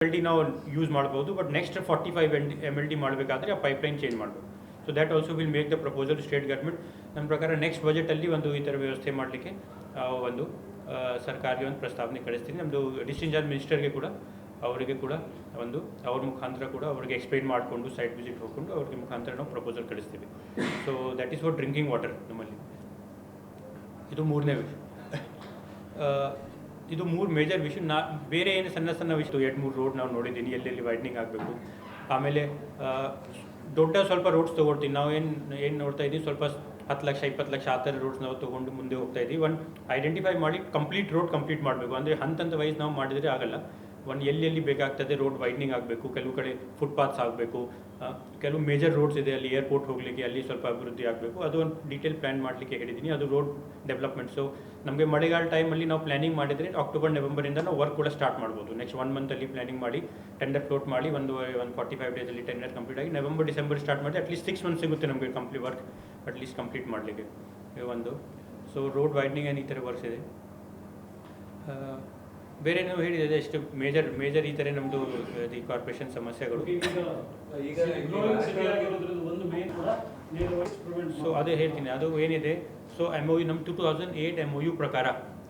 MLD ನಾವು use ಮಾಡ್ಬೋದು, but next 45 MLD ಮಾಡಬೇಕಾದ್ರೆ ಆ ಪೈಪ್ಲೈನ್ ಚೇಂಜ್ ಮಾಡಬೇಕು. So that also will make the proposal state government. ನನ್ನ ಪ್ರಕಾರ ನೆಕ್ಸ್ಟ್ ಬಜೆಟಲ್ಲಿ ಒಂದು ಈ ಥರ ವ್ಯವಸ್ಥೆ ಮಾಡಲಿಕ್ಕೆ ಒಂದು ಸರ್ಕಾರಕ್ಕೆ ಒಂದು ಪ್ರಸ್ತಾವನೆ ಕಳಿಸ್ತೀನಿ. ನಮ್ಮದು ಡಿಸ್ಟಿಂಜನ್ ಮಿನಿಸ್ಟರ್ಗೆ ಕೂಡ ಅವರಿಗೆ ಕೂಡ ಒಂದು ಅವ್ರ ಮುಖಾಂತರ ಕೂಡ ಅವರಿಗೆ ಎಕ್ಸ್ಪ್ಲೈನ್ ಮಾಡಿಕೊಂಡು ಸೈಟ್ ವಿಸಿಟ್ ಹೋಗ್ಕೊಂಡು ಅವ್ರಿಗೆ ಮುಖಾಂತರ ನಾವು ಪ್ರಪೋಸಲ್ ಕಳಿಸ್ತೀವಿ. So that is for drinking water ನಮ್ಮಲ್ಲಿ. ಇದು ಮೂರನೇ ವಿಷಯ. ಇದು ಮೂರು ಮೇಜರ್ ವಿಷಯ. ಬೇರೆ ಏನು ಸಣ್ಣ ಸಣ್ಣ ವಿಷಯ 2-3 ರೋಡ್ ನಾವು ನೋಡಿದ್ದೀನಿ ಎಲ್ಲೆಲ್ಲಿ ವೈಡ್ನಿಂಗ್ ಆಗಬೇಕು. ಆಮೇಲೆ ದೊಡ್ಡ ಸ್ವಲ್ಪ ರೋಡ್ಸ್ ತೊಗೊಳ್ತೀವಿ ನಾವು. ಏನು ನೋಡ್ತಾ ಇದ್ದೀವಿ, ಸ್ವಲ್ಪ 10 ಲಕ್ಷ 20 ಲಕ್ಷ ಆ ಥರ ರೋಡ್ಸ್ ನಾವು ತೊಗೊಂಡು ಮುಂದೆ ಹೋಗ್ತಾ ಇದ್ದೀವಿ. ಒಂದು ಐಡೆಂಟಿಫೈ ಮಾಡಿ ಕಂಪ್ಲೀಟ್ ರೋಡ್ ಕಂಪ್ಲೀಟ್ ಮಾಡಬೇಕು. ಅಂದರೆ ಹಂತ ವೈಸ್ ನಾವು ಮಾಡಿದರೆ ಆಗಲ್ಲ. ಒಂದು ಎಲ್ಲೆಲ್ಲಿ ಬೇಕಾಗ್ತದೆ ರೋಡ್ ವೈಡ್ನಿಂಗ್ ಆಗಬೇಕು, ಕೆಲವು ಕಡೆ ಫುಟ್ಪಾತ್ಸ್ ಆಗಬೇಕು, ಕೆಲವು ಮೇಜರ್ ರೋಡ್ಸ್ ಇದೆ ಅಲ್ಲಿ ಏರ್ಪೋರ್ಟ್ ಹೋಗಲಿಕ್ಕೆ ಅಲ್ಲಿ ಸ್ವಲ್ಪ ಅಭಿವೃದ್ಧಿ ಆಗಬೇಕು. ಅದು ಒಂದು ಡೀಟೇಲ್ ಪ್ಲ್ಯಾನ್ ಮಾಡಲಿಕ್ಕೆ ಹೇಳಿದ್ದೀನಿ. ಅದು ರೋಡ್ ಡೆವಲಪ್ಮೆಂಟ್. ಸೊ ನಮಗೆ ಮಳೆಗಾಲ ಟೈಮಲ್ಲಿ ನಾವು ಪ್ಲ್ಯಾನಿಂಗ್ ಮಾಡಿದರೆ ಅಕ್ಟೋಬರ್ ನವೆಂಬರಿಂದ ನಾವು ವರ್ಕ್ ಕೂಡ ಸ್ಟಾರ್ಟ್ ಮಾಡ್ಬೋದು. ನೆಕ್ಸ್ಟ್ 1 ಮಂತಲ್ಲಿ ಪ್ಲ್ಯಾನಿಂಗ್ ಮಾಡಿ ಟೆಂಡರ್ ಫ್ಲೋಟ್ ಮಾಡಿ ಒಂದು 45 ಡೇಸಲ್ಲಿ ಟೆಂಡರ್ ಕಂಪ್ಲೀಟ್ ಆಗಿ ನವೆಂಬರ್ ಡಿಸೆಂಬರ್ ಸ್ಟಾರ್ಟ್ ಮಾಡಿ ಅಟ್ಲೀಸ್ಟ್ 6 ಮಂತ್ಸ್ ಸಿಗುತ್ತೆ ನಮಗೆ ಕಂಪ್ಲೀಟ್ ವರ್ಕ್ ಅಟ್ಲೀಸ್ಟ್ ಕಂಪ್ಲೀಟ್ ಮಾಡಲಿಕ್ಕೆ ಒಂದು. ಸೊ ರೋಡ್ ವೈಡ್ನಿಂಗ್ ಏನು ಈ ಥರ ವರ್ಕ್ಸ್ ಇದೆ. ಬೇರೆ ನಾವು ಹೇಳಿದೆ ಎಷ್ಟು ಮೇಜರ್ ಈ ಥರ ನಮ್ಮದು ಈ ಕಾರ್ಪೊರೇಷನ್ ಸಮಸ್ಯೆಗಳು. ಸೊ ಅದೇ ಹೇಳ್ತೀನಿ, ಅದು ಏನಿದೆ. ಸೊ MOU ನಮ್ಮ 2008 MOU ಪ್ರಕಾರ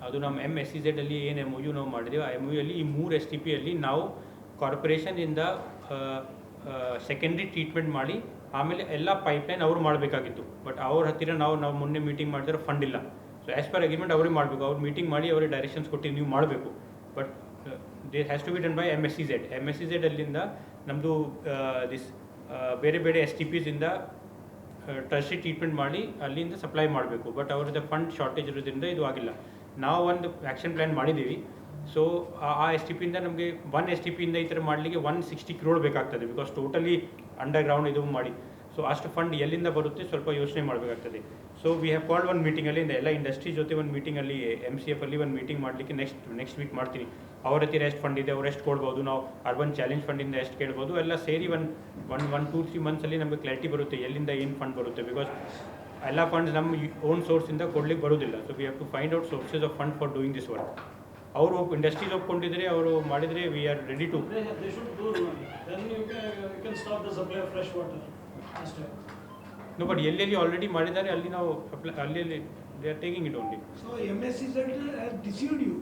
ಅದು ನಮ್ಮ MSEZ ಅಲ್ಲಿ ಏನು MOU ನಾವು ಮಾಡಿದೆವು, ಆ MOU ಅಲ್ಲಿ ಈ 3 STP ಅಲ್ಲಿ ನಾವು ಕಾರ್ಪೊರೇಷನಿಂದ ಸೆಕೆಂಡ್ರಿ ಟ್ರೀಟ್ಮೆಂಟ್ ಮಾಡಿ ಆಮೇಲೆ ಎಲ್ಲ ಪೈಪ್ಲೈನ್ ಅವರು ಮಾಡಬೇಕಾಗಿತ್ತು. ಬಟ್ ಅವ್ರ ಹತ್ತಿರ ನಾವು ಮೊನ್ನೆ ಮೀಟಿಂಗ್ ಮಾಡಿದ್ರೆ ಫಂಡ್ ಇಲ್ಲ. ಸೊ ಆ್ಯಸ್ ಪರ್ ಅಗ್ರಿಮೆಂಟ್ ಅವ್ರಿಗೆ ಮಾಡಬೇಕು. ಅವ್ರು ಮೀಟಿಂಗ್ ಮಾಡಿ ಅವ್ರಿಗೆ ಡೈರೆಕ್ಷನ್ಸ್ ಕೊಟ್ಟು ನೀವು ಮಾಡಬೇಕು. But they has to be done by MSEZ ಅಲ್ಲಿಂದ ನಮ್ಮದು ಬೇರೆ STPs ಇಂದ ಟರ್ಶರಿ ಟ್ರೀಟ್ಮೆಂಟ್ ಮಾಡಿ ಅಲ್ಲಿಂದ ಸಪ್ಲೈ ಮಾಡಬೇಕು. ಬಟ್ ಅವ್ರದ್ದು ಫಂಡ್ ಶಾರ್ಟೇಜ್ ಇರೋದ್ರಿಂದ ಇದು ಆಗಿಲ್ಲ. ನಾವು ಒಂದು ಆ್ಯಕ್ಷನ್ ಪ್ಲ್ಯಾನ್ ಮಾಡಿದ್ದೀವಿ. ಸೊ ಆ STP ಇಂದ ನಮಗೆ 1 STP ಇಂದ ಈ ಥರ ಮಾಡಲಿಕ್ಕೆ 160 crore ಬೇಕಾಗ್ತದೆ. ಬಿಕಾಸ್ ಟೋಟಲಿ ಅಂಡರ್ಗ್ರೌಂಡ್ ಇದು ಮಾಡಿ. ಸೊ ಅಷ್ಟು ಫಂಡ್ ಎಲ್ಲಿಂದ ಬರುತ್ತೆ ಸ್ವಲ್ಪ ಯೋಚನೆ ಮಾಡಬೇಕಾಗ್ತದೆ. ಸೊ ವಿ ಹ್ಯಾವ್ ಕಾಲ್ಡ್ ಒಂದು ಮೀಟಿಂಗಲ್ಲಿ ಎಲ್ಲ ಇಂಡಸ್ಟ್ರಿ ಜೊತೆ ಒಂದು ಮೀಟಿಂಗಲ್ಲಿ MCF ಅಲ್ಲಿ ಒಂದು ಮೀಟಿಂಗ್ ಮಾಡಲಿಕ್ಕೆ ನೆಕ್ಸ್ಟ್ ವೀಕ್ ಮಾಡ್ತೀನಿ. ಅವ್ರ ಹತ್ತಿರ ಎಷ್ಟು ಫಂಡ್ ಇದೆ, ಅವ್ರು ಎಷ್ಟು ಕೊಡ್ಬೋದು, ನಾವು ಅರ್ಬನ್ ಚಾಲೆಂಜ್ ಫಂಡಿಂದ ಎಷ್ಟು ಕೇಳ್ಬೋದು, ಎಲ್ಲ ಸೇರಿ ಒಂದು 2-3 ಮಂತ್ಸಲ್ಲಿ ನಮಗೆ ಕ್ಲಾರಿಟಿ ಬರುತ್ತೆ ಎಲ್ಲಿಂದ ಏನು ಫಂಡ್ ಬರುತ್ತೆ. ಬಿಕಾಸ್ ಎಲ್ಲ ಫಂಡ್ಸ್ ನಮ್ಮ ಓನ್ ಸೋರ್ಸಿಂದ ಕೊಡ್ಲಿಕ್ಕೆ ಬರೋದಿಲ್ಲ. So we have to find out sources of fund for doing this work. ಅವರು ಇಂಡಸ್ಟ್ರೀಸ್ ಒಪ್ಕೊಂಡಿದ್ರೆ ಅವರು ಮಾಡಿದರೆ we are ready to. No, but ಎಲ್ಲೆಲ್ಲಿ ಆಲ್ರೆಡಿ ಮಾಡಿದ್ದಾರೆ ಅಲ್ಲಿ ನಾವು ಅಲ್ಲಿ they are taking it only. So MSEZ has deceived you.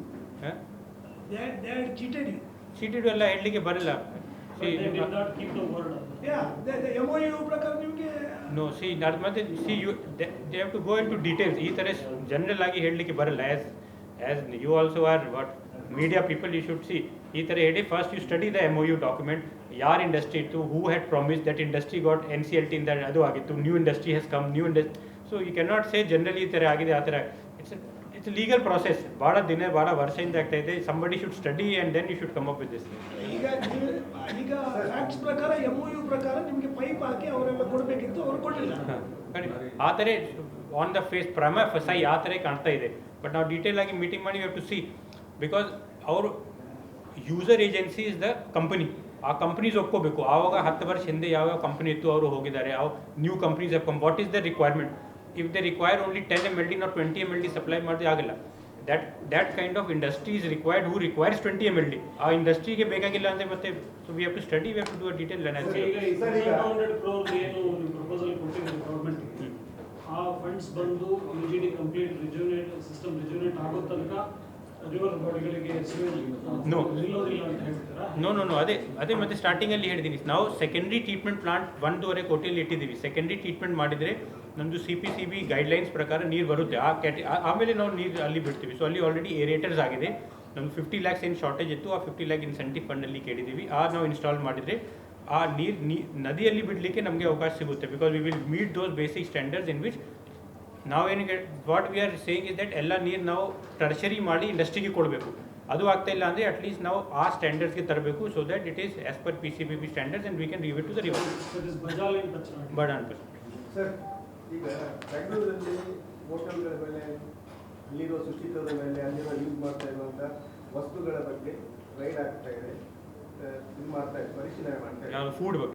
They had cheated you. Cheated ಎಲ್ಲ ಹೇಳಲಿಕ್ಕೆ ಬರಲ್ಲ. They did not keep the word. Yeah, the MOU ಪ್ರಕಾರ ನಿಮಗೆ ನೋ ಸಿ ಮತ್ತೆ you they have to go into details. ಈ ಥರ general ಆಗಿ ಹೇಳಲಿಕ್ಕೆ ಬರಲ್ಲ. As you also are what media people, you should see ಈ ಥರ ಹೇಳಿ first you study the MOU document. ಯಾರು ಇಂಡಸ್ಟ್ರಿ ಇತ್ತು, who had promise that industry got NCLT ಇಂದ ಅದು ಆಗಿತ್ತು. New industry has come so you can not say generally ಈ ಥರ ಆಗಿದೆ ಆ ಥರ. It's legal process. ಭಾಳ ವರ್ಷದಿಂದ ಆಗ್ತಾ ಇದೆ. Somebody should study and then you should come up with this. ಈಗ ಫ್ಯಾಕ್ಟ್ಸ್ ಪ್ರಕಾರ MOU ಪ್ರಕಾರ ನಿಮಗೆ ಪೈಪ್ ಹಾಕಿ ಅವರೆಲ್ಲ ಕೊಡಬೇಕಿತ್ತು, ಅವ್ರು ಕೊಡಲಿಲ್ಲ. ಆ ಥರ ಆನ್ ದ ಫೇಸ್ ಫಸೈ ಆ ಥರ ಕಾಣ್ತಾ ಇದೆ. ಬಟ್ ನಾವು ಡೀಟೇಲ್ ಆಗಿ ಮೀಟಿಂಗ್ ಮಾಡಿ ಹ್ಯಾವ್ ಟು ಸಿ. ಬಿಕಾಸ್ ಅವರು user agency is the company. ಆ ಕಂಪ್ನೀಸ್ ಒಪ್ಕೋಬೇಕು. ಆವಾಗ 10 ವರ್ಷ ಹಿಂದೆ ಯಾವ ಕಂಪ್ನಿ ಇತ್ತು ಅವರು ಹೋಗಿದ್ದಾರೆ. New companies have come. What is the requirement? If they require only 10 MLD not 20 MLD supply ಮಾಡಿದ್ರೆ ಆಗಲ್ಲ. that kind of industry is required who requires 20 MLD. ಆ ಇಂಡಸ್ಟ್ರಿಗೆ ಬೇಕಾಗಿಲ್ಲ ಅಂದರೆ ಮತ್ತೆ so we have to study, we have to do a detail analysis. ಈಗ 700 crore ಏನು proposal ಕೊಟ್ಟಿದ್ದಾರೆ ಗವರ್ಮೆಂಟ್ಗೆ, ಆ ಫಂಡ್ಸ್ ಬಂದು UGD ಕಂಪ್ಲೀಟ್ ಸಿಸ್ಟಮ್ ರಿಜ್ಯೂನೇಟ್ ಆಗೋ ತನಕ ರಿವರ್ ಬಾಡಿಗಳಿಗೆ ನೋ ನಿಲ್ಲೋದಿಲ್ಲ ಅಂತ ಹೇಳ್ತೀರಾ? ನೋ ಅದೇ ಮತ್ತೆ ಸ್ಟಾರ್ಟಿಂಗಲ್ಲಿ ಹೇಳಿದ್ದೀನಿ. ನಾವು ಸೆಕೆಂಡ್ರಿ ಟ್ರೀಟ್ಮೆಂಟ್ ಪ್ಲಾಂಟ್ 1.5 ಕೋಟಿಯಲ್ಲಿ ಇಟ್ಟಿದ್ದೀವಿ. ಸೆಕೆಂಡ್ರಿ ಟ್ರೀಟ್ಮೆಂಟ್ ಮಾಡಿದರೆ ನಮ್ಮದು CPCB ಗೈಡ್ಲೈನ್ಸ್ ಪ್ರಕಾರ ನೀರು ಬರುತ್ತೆ. ಆಮೇಲೆ ನಾವು ನೀರು ಅಲ್ಲಿ ಬಿಡ್ತೀವಿ. ಸೊ ಅಲ್ಲಿ ಆಲ್ರೆಡಿ ಏರೇಟರ್ಸ್ ಆಗಿದೆ. ನಮ್ಗೆ 50 lakhs ಏನು ಶಾರ್ಟೇಜ್ ಇತ್ತು, ಆ 50 lakh ಇನ್ಸೆಂಟಿವ್ ಫಂಡಲ್ಲಿ ಕೇಳಿದ್ದೀವಿ. ನಾವು ಇನ್ಸ್ಟಾಲ್ ಮಾಡಿದರೆ ಆ ನದಿಯಲ್ಲಿ ಬಿಡಲಿಕ್ಕೆ ನಮಗೆ ಅವಕಾಶ ಸಿಗುತ್ತೆ. Because we will meet those basic standards in which ನಾವೇನಿಗೆ what we are saying is that ಎಲ್ಲ ನೀರು ನಾವು ಟರ್ಶರಿ ಮಾಡಿ ಇಂಡಸ್ಟ್ರಿಗೆ ಕೊಡಬೇಕು. ಅದು ಆಗ್ತಾ ಇಲ್ಲ ಅಂದರೆ ಅಟ್ಲೀಸ್ಟ್ ನಾವು ಆ ಸ್ಟ್ಯಾಂಡರ್ಡ್ಸ್ಗೆ ತರಬೇಕು. So that it is as per PCBB standards and we can release it to the river. ಬಡಾನ್ ಸರ್, ಈಗ ಬೆಂಗಳೂರಲ್ಲಿ ಹೋಟೆಲ್ಗಳ ಮೇಲೆ ಅಲ್ಲಿರೋ ಸುಸ್ಥಿತದ ಮೇಲೆ ಅಲ್ಲಿರೋ ಯೂಸ್ ಮಾಡ್ತಾ ಇರುವಂಥ ವಸ್ತುಗಳ ಬಗ್ಗೆ ರೈಡ್ ಆಗ್ತಾ ಇದೆ, ಇದು ಮಾಡ್ತಾ ಇದೆ, ಪರಿಶೀಲನೆ ಮಾಡ್ತಾ ಇದೆ. ಫುಡ್ ಬಗ್ಗೆ